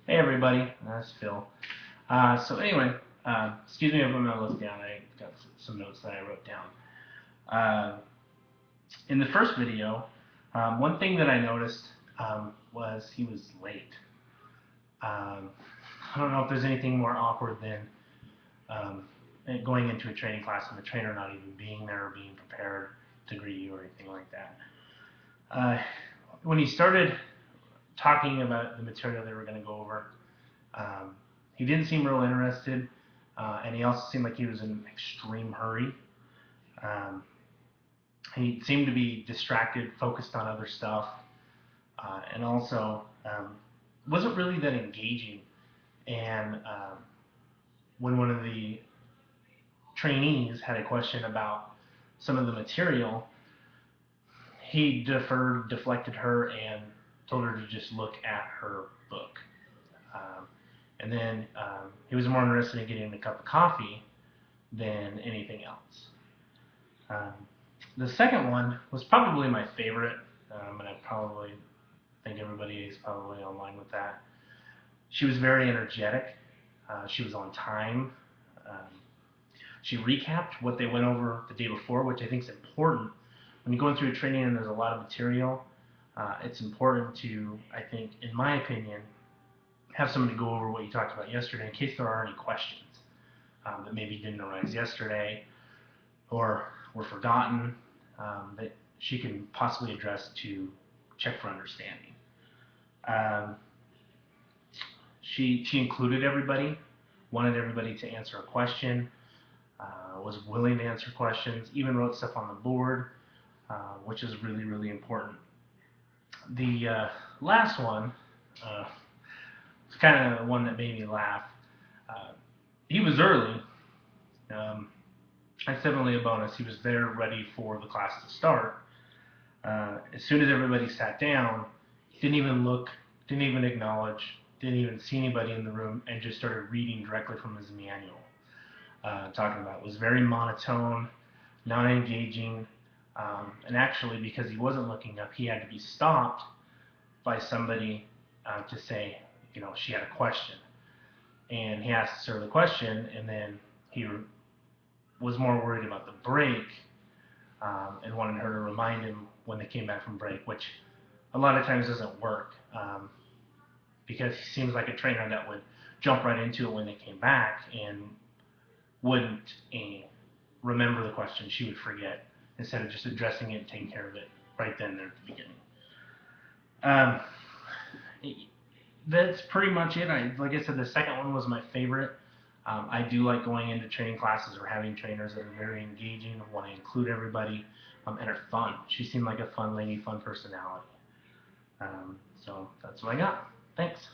Hey everybody, that's Phil. So anyway, excuse me if I'm gonna look down. I got some notes that I wrote down. Uh, in the first video, one thing that I noticed was he was late. Um, I don't know if there's anything more awkward than um, going into a training class and the trainer not even being there or being prepared to greet you or anything like that. Uh, when he started talking about the material they were going to go over, Um, he didn't seem real interested, and he also seemed like he was in an extreme hurry. Um, he seemed to be distracted, focused on other stuff, and also wasn't really that engaging. And when one of the trainees had a question about some of the material, he deflected her, and told her to just look at her book. Um, and then he was more interested in getting a cup of coffee than anything else. Um, the second one was probably my favorite, and I probably think everybody is probably online with that. She was very energetic. She was on time. Um, she recapped what they went over the day before, which I think is important. When you're going through a training and there's a lot of material, it's important to, I think, in my opinion, have somebody go over what you talked about yesterday in case there are any questions that maybe didn't arise yesterday or were forgotten, that she can possibly address to check for understanding. Um, she included everybody, wanted everybody to answer a question, was willing to answer questions, even wrote stuff on the board, which is really, really important. The last one was kind of the one that made me laugh. Uh, he was early. Um, that's definitely a bonus. He was there ready for the class to start. As soon as everybody sat down, he didn't even look, didn't even acknowledge, didn't even see anybody in the room, and just started reading directly from his manual. Talking about it was very monotone, not engaging, and actually because he wasn't looking up, he had to be stopped by somebody to say, she had a question, and he asked her the question, and then he was more worried about the break, and wanted her to remind him when they came back from break, which a lot of times doesn't work, because he seems like a trainer that would jump right into it when they came back and wouldn't remember the question. She would forget instead of just addressing it and taking care of it right then there at the beginning. Um, that's pretty much it. Like I said, the second one was my favorite. I do like going into training classes or having trainers that are very engaging, want to include everybody, and are fun. She seemed like a fun lady, fun personality. So that's what I got. Thanks.